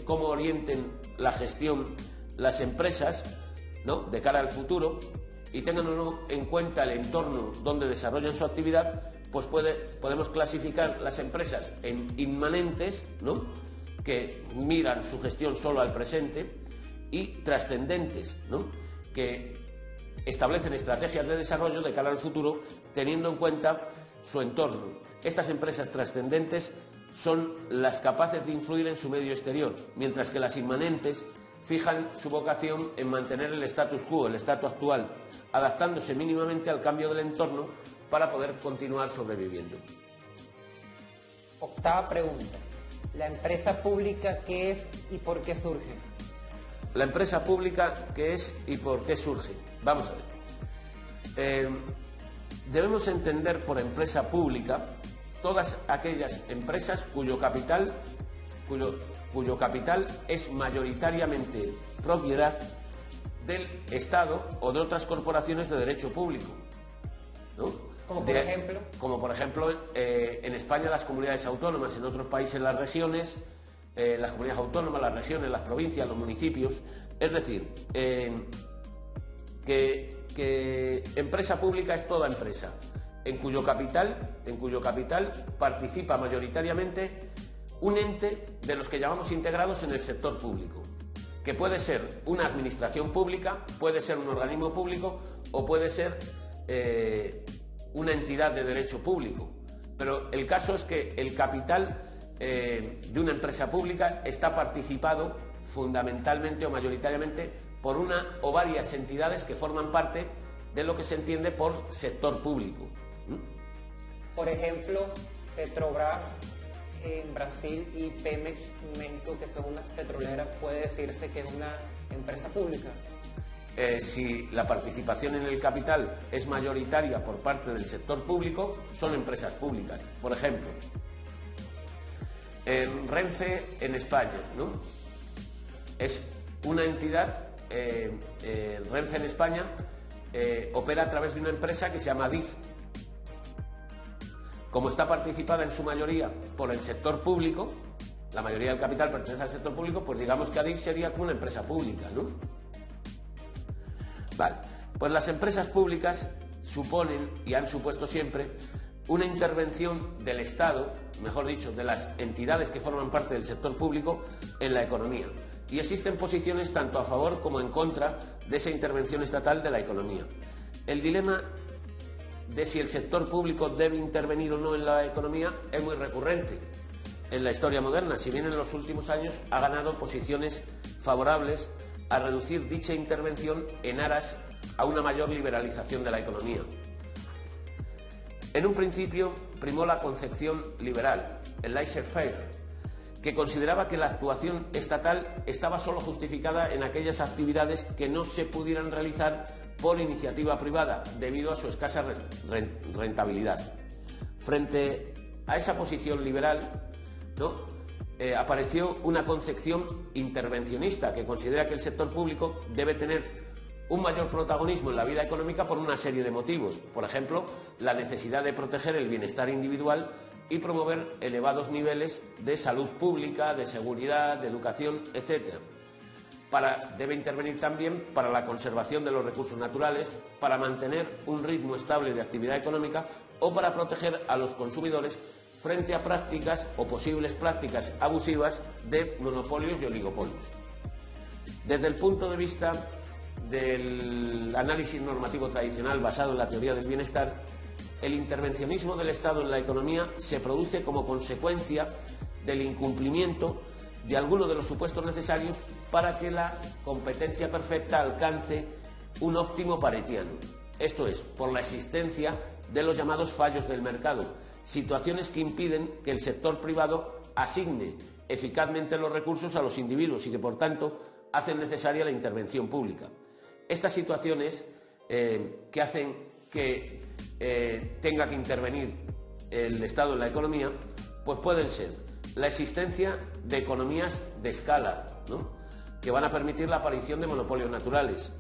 cómo orienten la gestión las empresas, ¿no?, de cara al futuro, y tengan o no en cuenta el entorno donde desarrollan su actividad, pues podemos clasificar las empresas en inmanentes, ¿no?, que miran su gestión solo al presente, y trascendentes, ¿no?, que establecen estrategias de desarrollo de cara al futuro teniendo en cuenta su entorno. Estas empresas trascendentes son las capaces de influir en su medio exterior, mientras que las inmanentes fijan su vocación en mantener el status quo, el status actual, adaptándose mínimamente al cambio del entorno para poder continuar sobreviviendo. Octava pregunta. ¿La empresa pública qué es y por qué surge? La empresa pública, ¿qué es y por qué surge? Vamos a ver. Debemos entender por empresa pública todas aquellas empresas cuyo capital es mayoritariamente propiedad del Estado o de otras corporaciones de derecho público, ¿no? Como por ejemplo en España las comunidades autónomas, en otros países las regiones, las comunidades autónomas, las regiones, las provincias, los municipios. Es decir, que empresa pública es toda empresa en cuyo capital participa mayoritariamente un ente de los que llamamos integrados en el sector público, que puede ser una administración pública, puede ser un organismo público o puede ser una entidad de derecho público. Pero el caso es que el capital de una empresa pública está participado fundamentalmente o mayoritariamente por una o varias entidades que forman parte de lo que se entiende por sector público. Por ejemplo, Petrobras en Brasil y Pemex en México, que son unas petroleras, puede decirse que es una empresa pública. Si la participación en el capital es mayoritaria por parte del sector público, son empresas públicas. Por ejemplo, en Renfe en España, ¿no?, es una entidad. Renfe en España opera a través de una empresa que se llama Adif. Como está participada en su mayoría por el sector público, la mayoría del capital pertenece al sector público, pues digamos que Adif sería como una empresa pública, ¿no? Vale, pues las empresas públicas suponen y han supuesto siempre una intervención del Estado, mejor dicho, de las entidades que forman parte del sector público en la economía. Y existen posiciones tanto a favor como en contra de esa intervención estatal de la economía. El dilema de si el sector público debe intervenir o no en la economía es muy recurrente en la historia moderna, si bien en los últimos años ha ganado posiciones favorables a reducir dicha intervención en aras a una mayor liberalización de la economía. En un principio primó la concepción liberal, el laissez-faire, que consideraba que la actuación estatal estaba solo justificada en aquellas actividades que no se pudieran realizar por iniciativa privada debido a su escasa rentabilidad. Frente a esa posición liberal, ¿no?, apareció una concepción intervencionista que considera que el sector público debe tener un mayor protagonismo en la vida económica por una serie de motivos. Por ejemplo, la necesidad de proteger el bienestar individual y promover elevados niveles de salud pública, de seguridad, de educación, etc. Debe intervenir también para la conservación de los recursos naturales, para mantener un ritmo estable de actividad económica o para proteger a los consumidores frente a prácticas o posibles prácticas abusivas de monopolios y oligopolios. Desde el punto de vista del análisis normativo tradicional basado en la teoría del bienestar, el intervencionismo del Estado en la economía se produce como consecuencia del incumplimiento de algunos de los supuestos necesarios para que la competencia perfecta alcance un óptimo paretiano. Esto es, por la existencia de los llamados fallos del mercado, situaciones que impiden que el sector privado asigne eficazmente los recursos a los individuos y que, por tanto, hacen necesaria la intervención pública. Estas situaciones que hacen que tenga que intervenir el Estado en la economía, pues pueden ser la existencia de economías de escala, ¿no?, que van a permitir la aparición de monopolios naturales,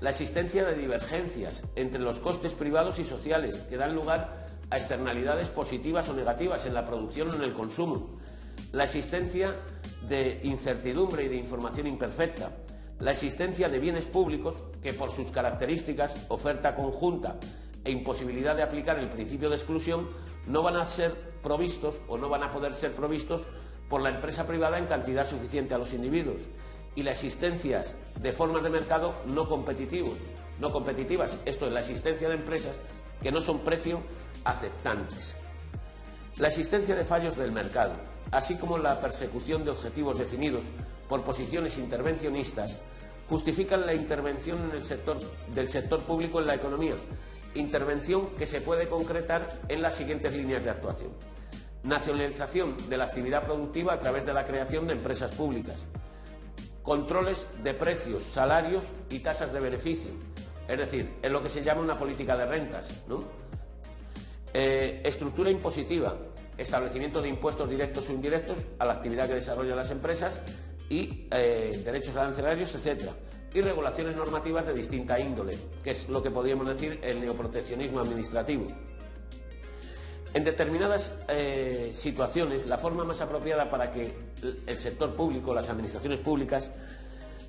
la existencia de divergencias entre los costes privados y sociales que dan lugar a externalidades positivas o negativas en la producción o en el consumo, la existencia de incertidumbre y de información imperfecta, la existencia de bienes públicos que por sus características, oferta conjunta e imposibilidad de aplicar el principio de exclusión, no van a ser provistos o no van a poder ser provistos por la empresa privada en cantidad suficiente a los individuos y la existencia de formas de mercado no competitivas, esto es, la existencia de empresas que no son precio aceptantes. La existencia de fallos del mercado, así como la persecución de objetivos definidos por posiciones intervencionistas, justifican la intervención del sector público en la economía, intervención que se puede concretar en las siguientes líneas de actuación. Nacionalización de la actividad productiva a través de la creación de empresas públicas, controles de precios, salarios y tasas de beneficio, es decir, es lo que se llama una política de rentas, ¿no? Estructura impositiva, establecimiento de impuestos directos o indirectos a la actividad que desarrollan las empresas y derechos arancelarios, etcétera. Y regulaciones normativas de distinta índole, que es lo que podríamos decir el neoproteccionismo administrativo. En determinadas situaciones, la forma más apropiada para que el sector público, las administraciones públicas,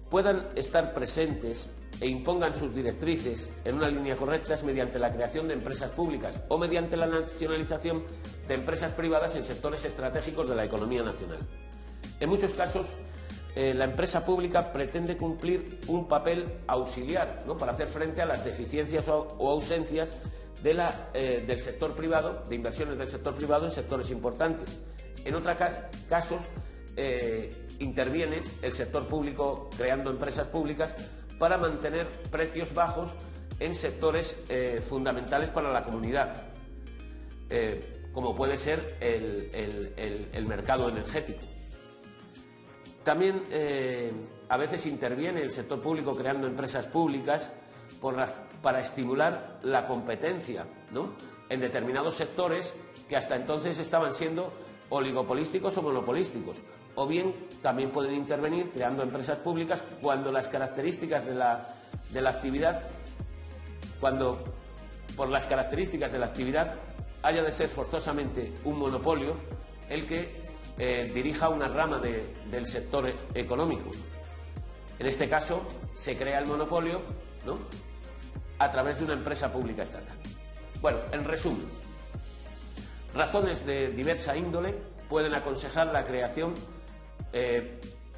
puedan estar presentes e impongan sus directrices en una línea correcta es mediante la creación de empresas públicas o mediante la nacionalización de empresas privadas en sectores estratégicos de la economía nacional. En muchos casos, la empresa pública pretende cumplir un papel auxiliar, ¿no?, para hacer frente a las deficiencias o ausencias del sector privado, de inversiones del sector privado en sectores importantes. En otros casos, interviene el sector público creando empresas públicas para mantener precios bajos en sectores fundamentales para la comunidad, como puede ser el mercado energético. También a veces interviene el sector público creando empresas públicas para estimular la competencia, ¿no?, en determinados sectores que hasta entonces estaban siendo oligopolísticos o monopolísticos. O bien también pueden intervenir creando empresas públicas cuando las características de la actividad, cuando por las características de la actividad haya de ser forzosamente un monopolio el que dirija una rama del sector económico. En este caso se crea el monopolio, ¿no?, a través de una empresa pública estatal. Bueno, en resumen, razones de diversa índole pueden aconsejar la creación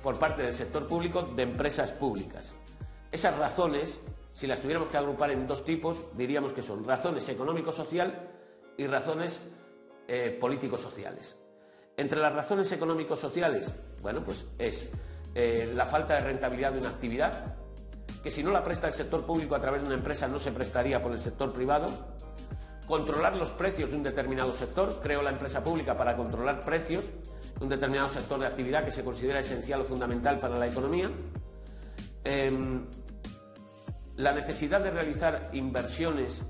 por parte del sector público de empresas públicas. Esas razones, si las tuviéramos que agrupar en dos tipos, diríamos que son razones económico-social y razones político-sociales. Entre las razones económico-sociales, bueno, pues es la falta de rentabilidad de una actividad, que si no la presta el sector público a través de una empresa no se prestaría por el sector privado. Controlar los precios de un determinado sector, creo la empresa pública para controlar precios de un determinado sector de actividad que se considera esencial o fundamental para la economía. La necesidad de realizar inversiones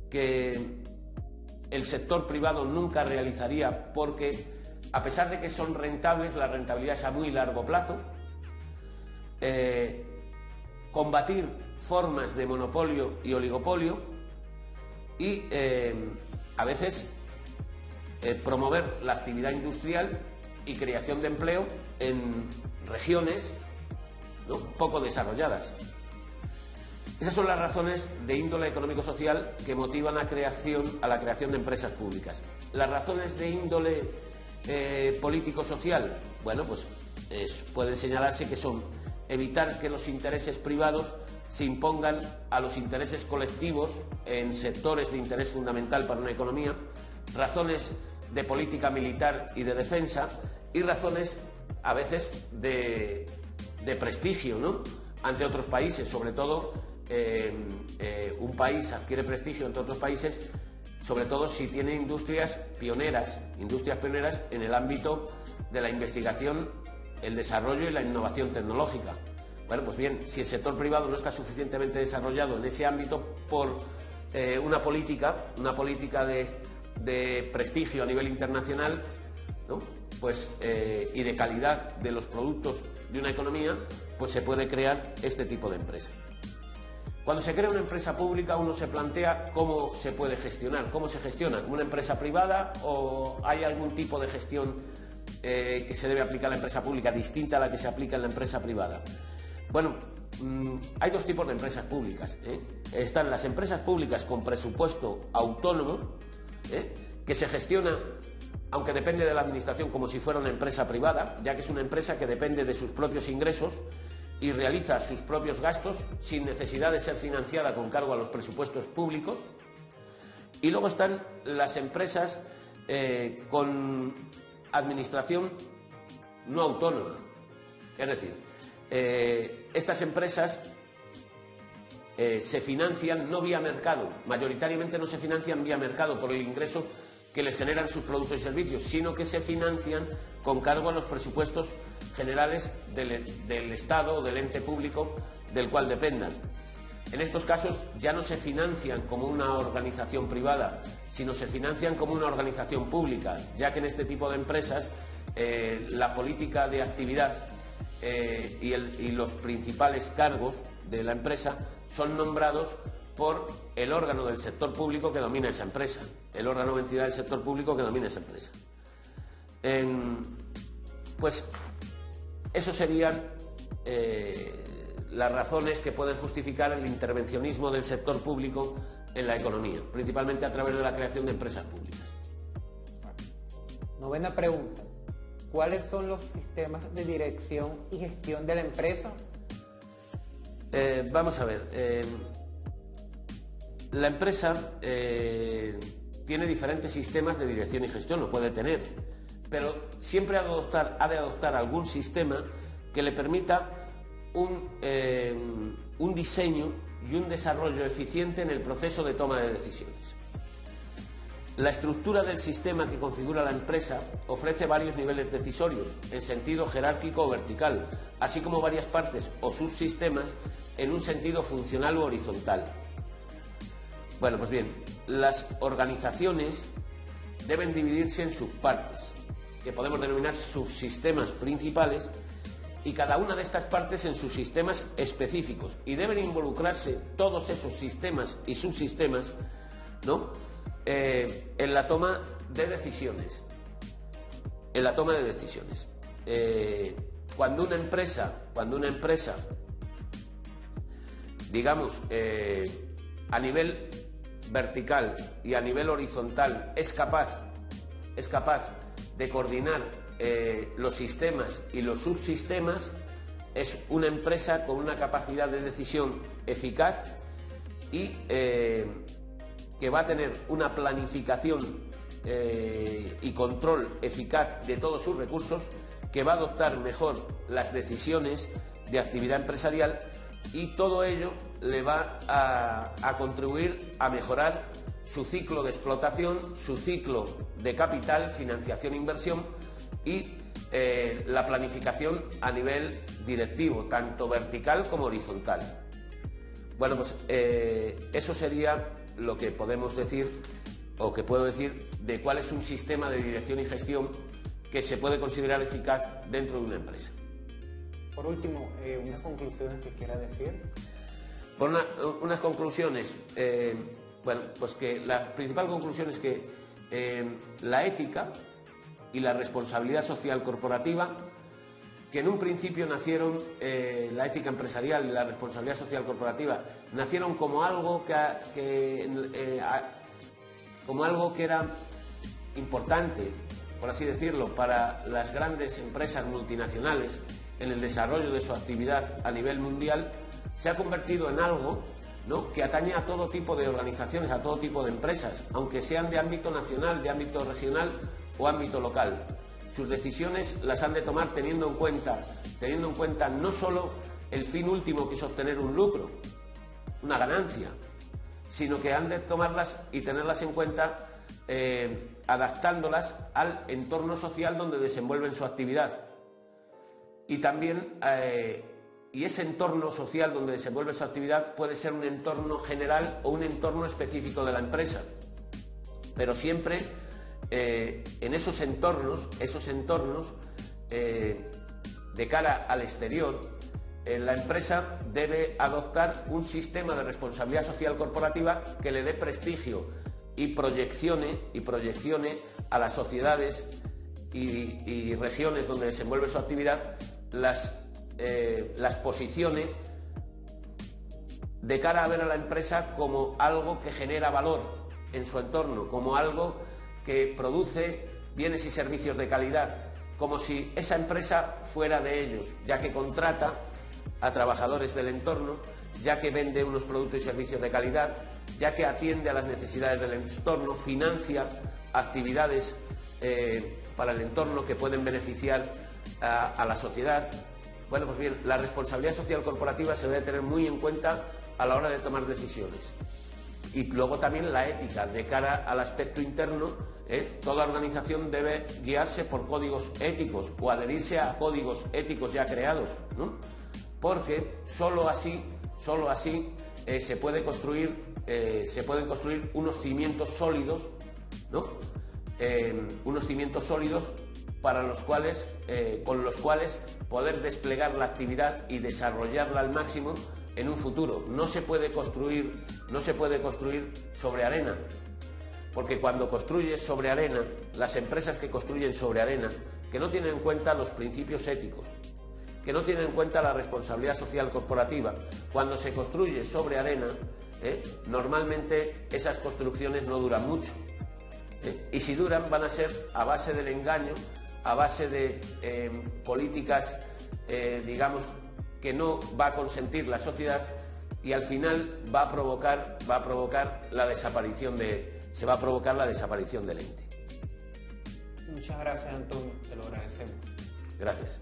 que el sector privado nunca realizaría porque, a pesar de que son rentables, la rentabilidad es a muy largo plazo. Combatir formas de monopolio y oligopolio y a veces promover la actividad industrial y creación de empleo en regiones, ¿no?, poco desarrolladas. Esas son las razones de índole económico-social que motivan a la creación de empresas públicas. Las razones de índole político-social, bueno, pues pueden señalarse que son evitar que los intereses privados se impongan a los intereses colectivos en sectores de interés fundamental para una economía, razones de política militar y de defensa y razones a veces de prestigio, ¿no?, ante otros países. Sobre todo un país adquiere prestigio entre otros países sobre todo si tiene industrias pioneras en el ámbito de la investigación, el desarrollo y la innovación tecnológica. Bueno, pues bien, si el sector privado no está suficientemente desarrollado en ese ámbito por una política de prestigio a nivel internacional, ¿no?, pues, y de calidad de los productos de una economía, pues se puede crear este tipo de empresa. Cuando se crea una empresa pública, uno se plantea cómo se puede gestionar, cómo se gestiona, como una empresa privada o hay algún tipo de gestión que se debe aplicar a la empresa pública distinta a la que se aplica en la empresa privada. Bueno, hay dos tipos de empresas públicas. Están las empresas públicas con presupuesto autónomo, que se gestiona aunque depende de la administración como si fuera una empresa privada, ya que es una empresa que depende de sus propios ingresos y realiza sus propios gastos sin necesidad de ser financiada con cargo a los presupuestos públicos. Y luego están las empresas con administración no autónoma. Es decir, estas empresas se financian no vía mercado, mayoritariamente no se financian vía mercado por el ingreso que les generan sus productos y servicios, sino que se financian con cargo a los presupuestos generales del Estado o del ente público del cual dependan. En estos casos ya no se financian como una organización privada, sino se financian como una organización pública, ya que en este tipo de empresas la política de actividad y los principales cargos de la empresa son nombrados por el órgano del sector público que domina esa empresa, el órgano o entidad del sector público que domina esa empresa. Pues eso serían las razones que pueden justificar el intervencionismo del sector público en la economía, principalmente a través de la creación de empresas públicas. Novena pregunta. ¿Cuáles son los sistemas de dirección y gestión de la empresa? Vamos a ver. La empresa tiene diferentes sistemas de dirección y gestión, lo puede tener, pero siempre ha de adoptar algún sistema que le permita un diseño y un desarrollo eficiente en el proceso de toma de decisiones. La estructura del sistema que configura la empresa ofrece varios niveles decisorios en sentido jerárquico o vertical, así como varias partes o subsistemas en un sentido funcional u horizontal. Bueno, pues bien, las organizaciones deben dividirse en subpartes, que podemos denominar subsistemas principales, y cada una de estas partes en sus sistemas específicos, y deben involucrarse todos esos sistemas y subsistemas, ¿no?, en la toma de decisiones. Cuando una empresa, digamos, a nivel vertical y a nivel horizontal es capaz de coordinar los sistemas y los subsistemas, es una empresa con una capacidad de decisión eficaz y que va a tener una planificación y control eficaz de todos sus recursos, que va a adoptar mejor las decisiones de actividad empresarial, y todo ello le va a contribuir a mejorar su ciclo de explotación, su ciclo de capital, financiación e inversión, y la planificación a nivel directivo, tanto vertical como horizontal. Bueno, pues eso sería lo que podemos decir, o que puedo decir, de cuál es un sistema de dirección y gestión que se puede considerar eficaz dentro de una empresa. Por último, unas conclusiones que quiera decir. Por unas conclusiones, bueno, pues que la principal conclusión es que la ética y la responsabilidad social corporativa, que en un principio nacieron, la ética empresarial y la responsabilidad social corporativa nacieron como algo que era importante, por así decirlo, para las grandes empresas multinacionales en el desarrollo de su actividad a nivel mundial, se ha convertido en algo, ¿no?, que atañe a todo tipo de organizaciones, a todo tipo de empresas, aunque sean de ámbito nacional, de ámbito regional o ámbito local. Sus decisiones las han de tomar teniendo en cuenta no solo el fin último, que es obtener un lucro, una ganancia, sino que han de tomarlas y tenerlas en cuenta adaptándolas al entorno social donde desenvuelven su actividad. Y también, y ese entorno social donde desenvuelve su actividad puede ser un entorno general o un entorno específico de la empresa, pero siempre en esos entornos de cara al exterior, la empresa debe adoptar un sistema de responsabilidad social corporativa que le dé prestigio y proyeccione a las sociedades y regiones donde desenvuelve su actividad, las posicione de cara a ver a la empresa como algo que genera valor en su entorno, como algo que produce bienes y servicios de calidad, como si esa empresa fuera de ellos, ya que contrata a trabajadores del entorno, ya que vende unos productos y servicios de calidad, ya que atiende a las necesidades del entorno, financia actividades para el entorno que pueden beneficiar a la sociedad. Bueno, pues bien, la responsabilidad social corporativa se debe tener muy en cuenta a la hora de tomar decisiones. Y luego también la ética, de cara al aspecto interno, toda organización debe guiarse por códigos éticos o adherirse a códigos éticos ya creados, ¿no? Porque solo así se pueden construir unos cimientos sólidos, ¿no? Unos cimientos sólidos para los cuales, con los cuales poder desplegar la actividad y desarrollarla al máximo en un futuro. No se puede construir sobre arena, porque cuando construyes sobre arena, las empresas que construyen sobre arena, que no tienen en cuenta los principios éticos, que no tienen en cuenta la responsabilidad social corporativa, cuando se construye sobre arena, normalmente esas construcciones no duran mucho. Y si duran, van a ser a base del engaño, a base de políticas, digamos, que no va a consentir la sociedad, y al final va a provocar la desaparición del ente. Muchas gracias, Antonio, te lo agradecemos. Gracias.